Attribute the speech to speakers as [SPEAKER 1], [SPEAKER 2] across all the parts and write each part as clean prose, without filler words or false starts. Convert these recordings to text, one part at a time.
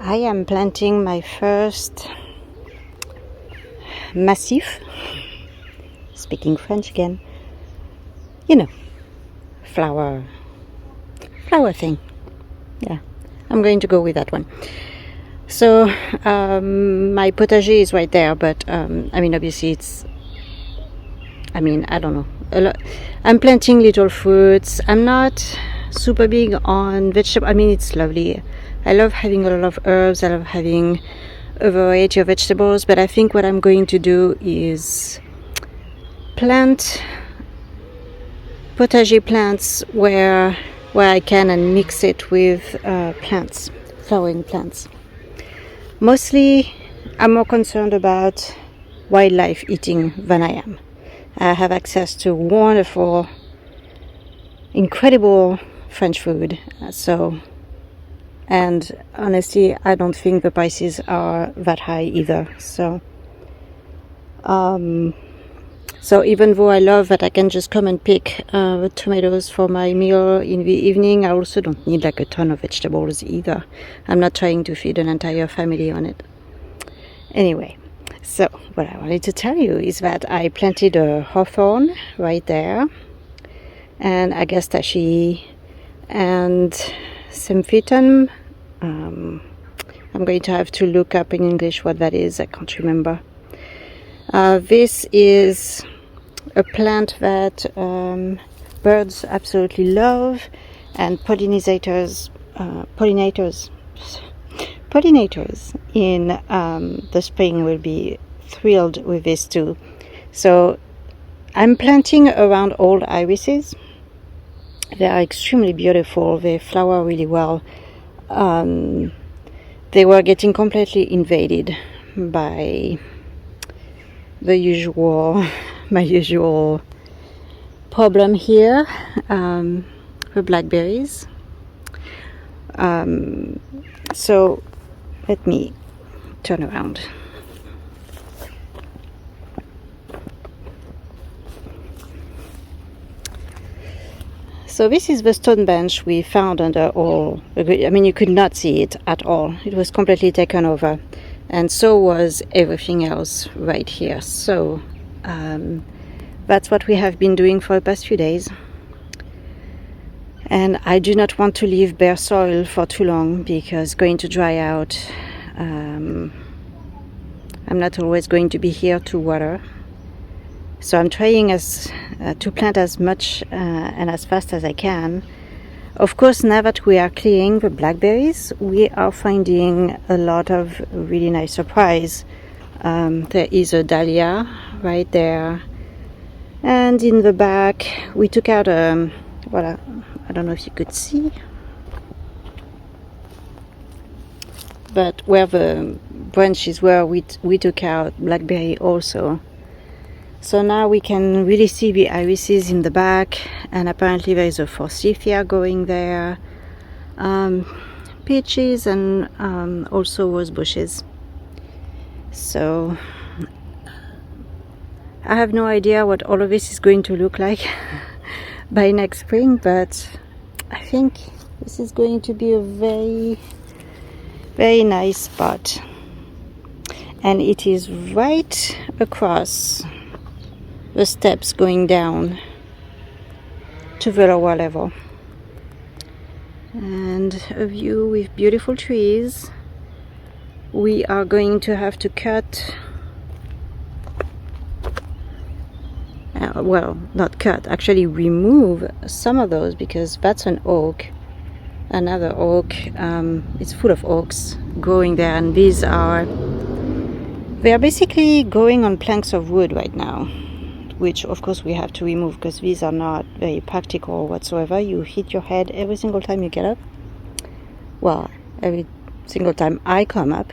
[SPEAKER 1] I am planting my first massif, speaking French again, you know, flower thing. Yeah, I'm going to go with that one. So my potager is right there, but obviously I don't know. I'm planting little fruits. I'm not super big on vegetable. It's lovely. I love having a lot of herbs. I love having a variety of vegetables, but I think what I'm going to do is plant potager plants where I can and mix it with plants, flowering plants. Mostly I'm more concerned about wildlife eating than I am. I have access to wonderful, incredible French food, and honestly I don't think the prices are that high either. So even though I love that I can just come and pick tomatoes for my meal in the evening, I also don't need like a ton of vegetables either. I'm not trying to feed an entire family on it. Anyway, so what I wanted to tell you is that I planted a hawthorn right there, and agastache, and symphytum. I'm going to have to look up in English what that is. I can't remember. This is a plant that birds absolutely love, and pollinators in the spring will be thrilled with this too. So I'm planting around old irises. They are extremely beautiful. They flower really well. They were getting completely invaded by my usual problem here, the blackberries. So let me turn around. So this is the stone bench we found under all. You could not see it at all. It was completely taken over, and so was everything else right here. So that's what we have been doing for the past few days. And I do not want to leave bare soil for too long because it's going to dry out. I'm not always going to be here to water. So I'm trying to plant as much and as fast as I can. Of course, now that we are clearing the blackberries, we are finding a lot of really nice surprise. There is a dahlia right there. And in the back, we took out I don't know if you could see, but where the branches were, we took out blackberry also. So now we can really see the irises in the back, and apparently there is a forsythia going there, peaches, and also rose bushes. So I have no idea what all of this is going to look like by next spring, but I think this is going to be a very, very nice spot. And it is right across the steps going down to the lower level, and a view with beautiful trees. We are going to have to cut, actually remove some of those, because that's an oak, another oak. It's full of oaks growing there, and they are basically growing on planks of wood right now, which of course we have to remove because these are not very practical whatsoever. You hit your head every single time you get up. Well, every single time I come up.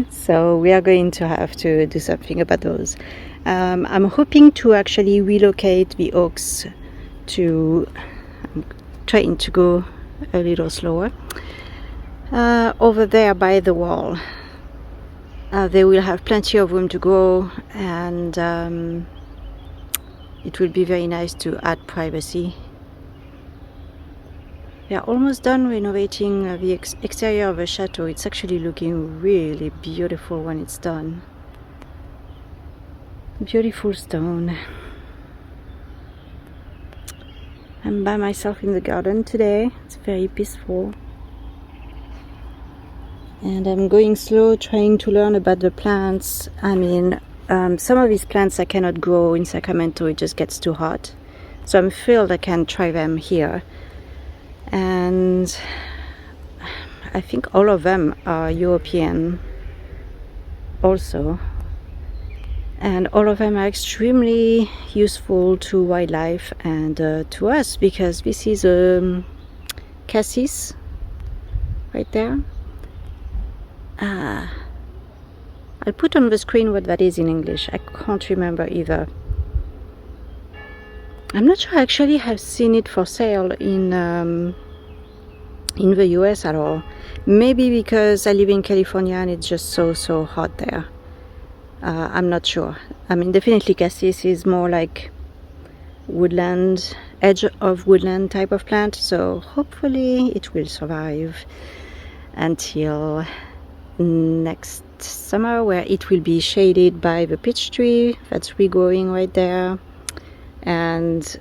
[SPEAKER 1] So we are going to have to do something about those. I'm hoping to actually relocate the oaks I'm trying to go a little slower. Over there by the wall. They will have plenty of room to grow, and it will be very nice to add privacy. We are almost done renovating the exterior of the chateau. It's actually looking really beautiful when it's done. Beautiful stone. I'm by myself in the garden today. It's very peaceful. And I'm going slow, trying to learn about the plants. I mean, some of these plants I cannot grow in Sacramento. It just gets too hot. So I'm thrilled I can try them here. And I think all of them are European also. And all of them are extremely useful to wildlife and to us, because this is cassis right there. I'll put on the screen what that is in English. I can't remember either. I'm not sure I actually have seen it for sale in the US at all. Maybe because I live in California and it's just so hot there. I'm not sure. I mean, definitely cassis is more like woodland, edge of woodland type of plant, so hopefully it will survive until next summer, where it will be shaded by the peach tree that's regrowing right there, and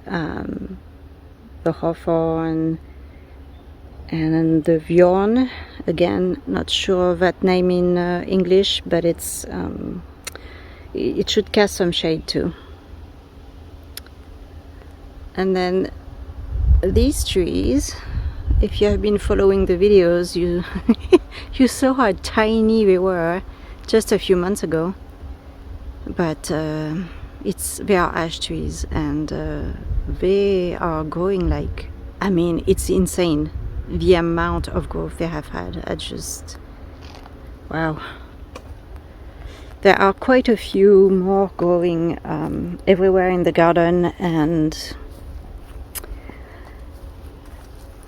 [SPEAKER 1] the hawthorn and the bjorn. Again, not sure of that name in English, but it's it should cast some shade too. And then these trees, if you have been following the videos, you you saw how tiny they were just a few months ago. But they are ash trees, and they are growing like, I mean, it's insane the amount of growth they have had. I just, wow. There are quite a few more growing everywhere in the garden, and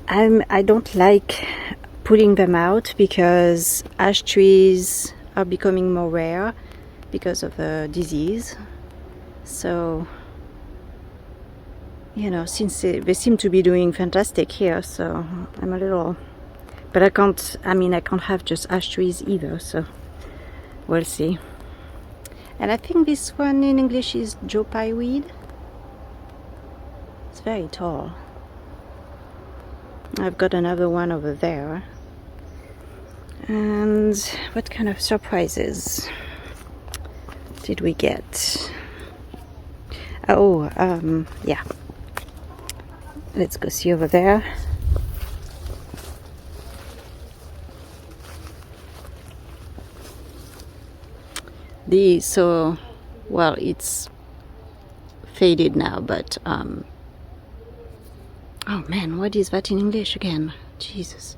[SPEAKER 1] I don't like putting them out because ash trees are becoming more rare because of the disease. So, you know, since they seem to be doing fantastic here, so I'm a little, but I can't have just ash trees either, so we'll see. And I think this one in English is Joe Pye weed. It's very tall. I've got another one over there. And what kind of surprises did we get? Oh, yeah. Let's go see over there. Well, it's faded now, but oh man, what is that in English again? Jesus.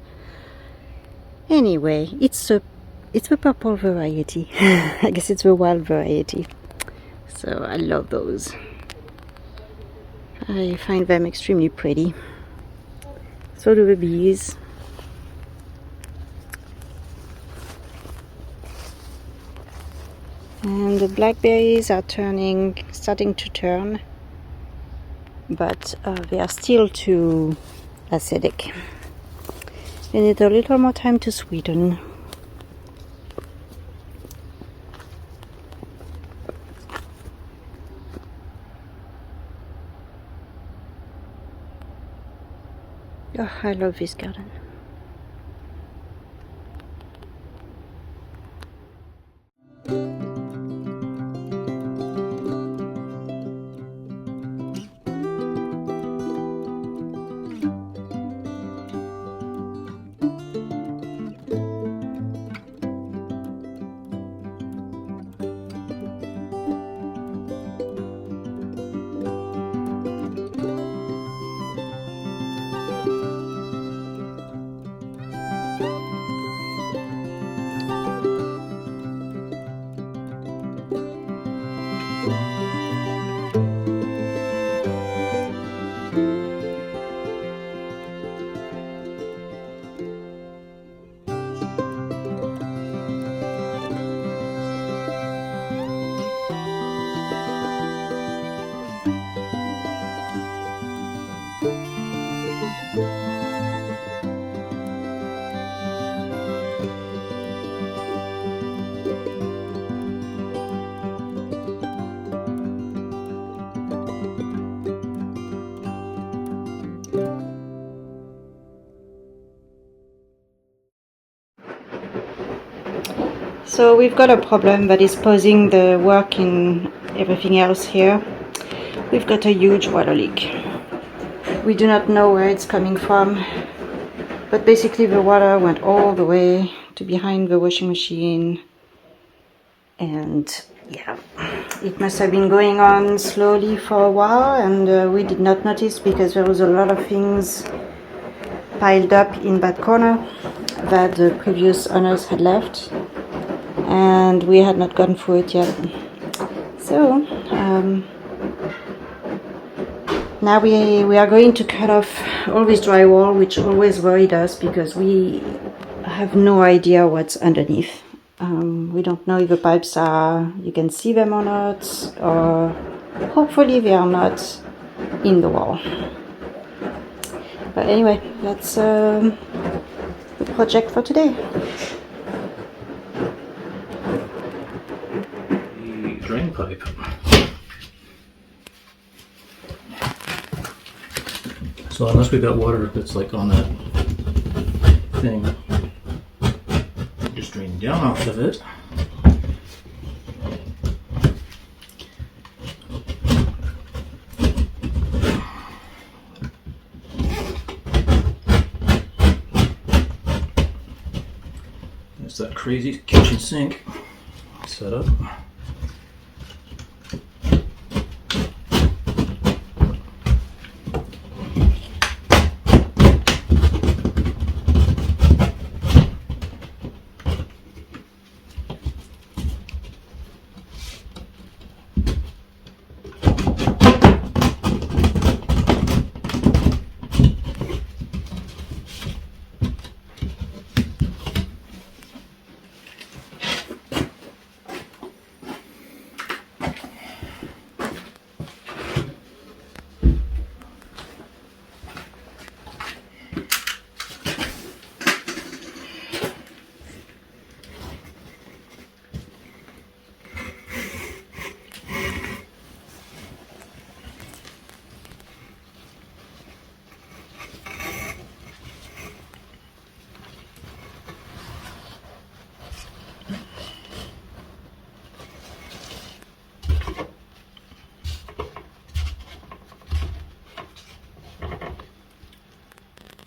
[SPEAKER 1] Anyway, it's the purple variety. I guess it's the wild variety. So I love those. I find them extremely pretty. So do the bees. And the blackberries are starting to turn, but they are still too acidic. They need a little more time to sweeten. Oh, I love this garden. So we've got a problem that is pausing the work in everything else here. We've got a huge water leak. We do not know where it's coming from, but basically the water went all the way to behind the washing machine, and yeah, it must have been going on slowly for a while, and we did not notice because there was a lot of things piled up in that corner that the previous owners had left, and we had not gone through it yet. So now we are going to cut off all this drywall, which always worried us because we have no idea what's underneath. We don't know if the pipes you can see them or not, or hopefully they are not in the wall. But anyway, that's the project for today.
[SPEAKER 2] The drain pipe. So unless we've got water that's like on that thing, just drain down off of it. There's that crazy kitchen sink set up.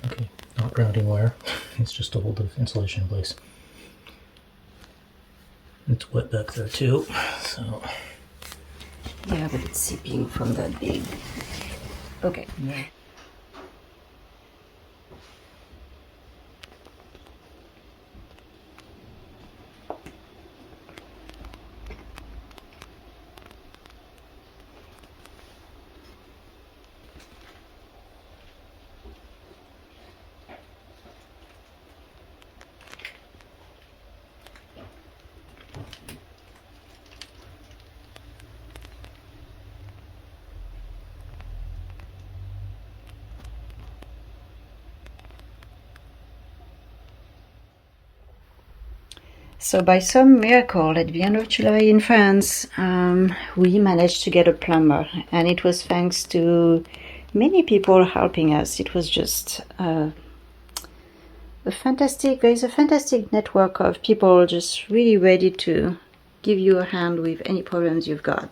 [SPEAKER 2] Okay, not grounding wire. It's just to hold the insulation in place. It's wet back there too, so.
[SPEAKER 1] Yeah, but it's seeping from that big. Okay.
[SPEAKER 2] Yeah.
[SPEAKER 1] So by some miracle at the end of July in France, we managed to get a plumber, and it was thanks to many people helping us. It was just there is a fantastic network of people just really ready to give you a hand with any problems you've got.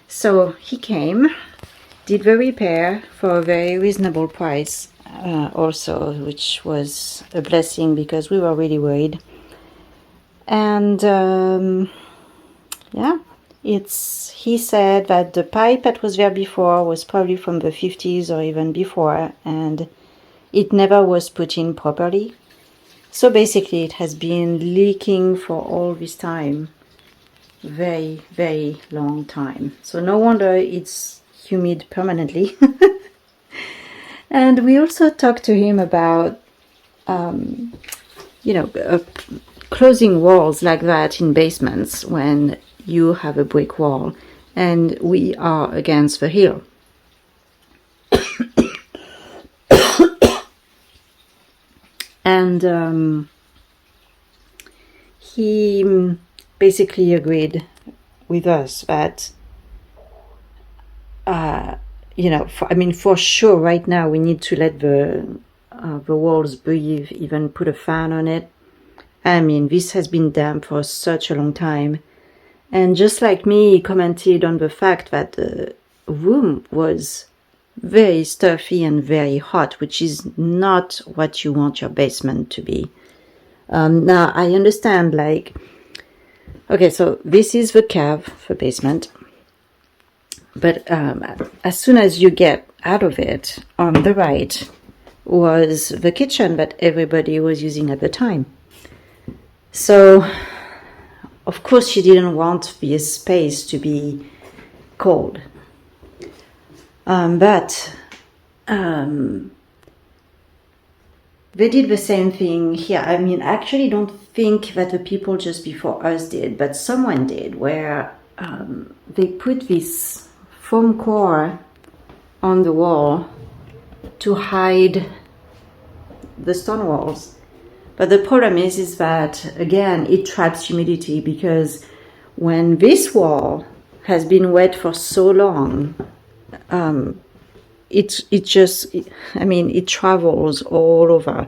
[SPEAKER 1] So he came, did the repair for a very reasonable price. Also, which was a blessing because we were really worried. And yeah, he said that the pipe that was there before was probably from the 50s or even before, and it never was put in properly. So basically it has been leaking for all this time, very, very long time. So no wonder it's humid permanently. And we also talked to him about, closing walls like that in basements when you have a brick wall, and we are against the hill. And he basically agreed with us that for sure right now we need to let the walls breathe, even put a fan on it, I mean, this has been damp for such a long time. And just like me, he commented on the fact that the room was very stuffy and very hot, which is not what you want your basement to be. Now, I understand, like, okay, so this is the cave, the basement. But as soon as you get out of it, on the right was the kitchen that everybody was using at the time. So, of course, she didn't want this space to be cold. But they did the same thing here. I mean, I actually don't think that the people just before us did, but someone did, where they put this foam core on the wall to hide the stone walls. But the problem is that, again, it traps humidity, because when this wall has been wet for so long, it travels all over,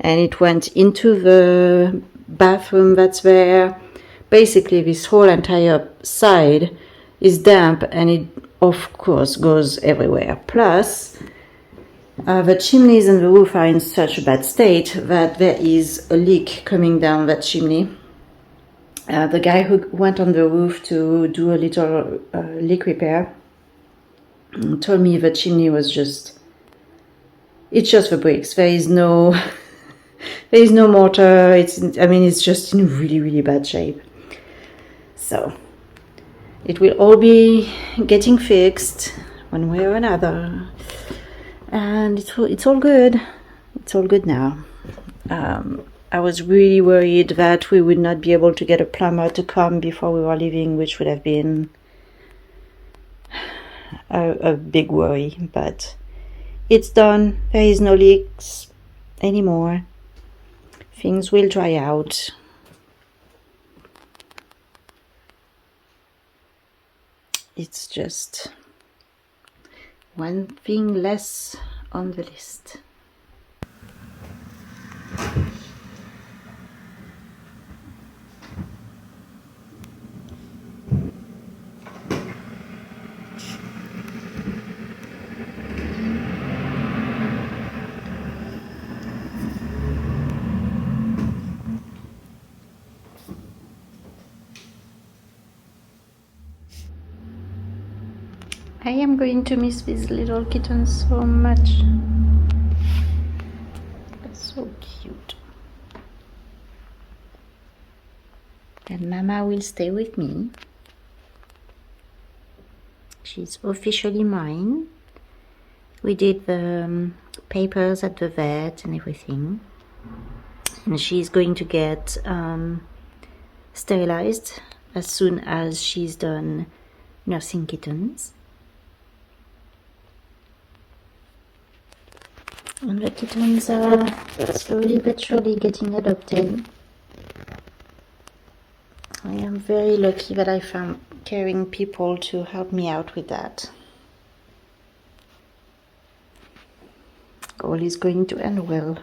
[SPEAKER 1] and it went into the bathroom that's there. Basically, this whole entire side is damp, and it, of course, goes everywhere. Plus, the chimneys and the roof are in such a bad state that there is a leak coming down that chimney. The guy who went on the roof to do a little leak repair told me the chimney was it's just the bricks. There is no mortar. It's just in really, really bad shape. So it will all be getting fixed one way or another. And it's all good. It's all good now. I was really worried that we would not be able to get a plumber to come before we were leaving, which would have been a big worry. But it's done. There is no leaks anymore. Things will dry out. It's just one thing less on the list. I am going to miss these little kittens so much. They're so cute. And Mama will stay with me. She's officially mine. We did the papers at the vet and everything. And she's going to get sterilized as soon as she's done nursing kittens. And the kittens are slowly but surely getting adopted. I am very lucky that I found caring people to help me out with that. All is going to end well.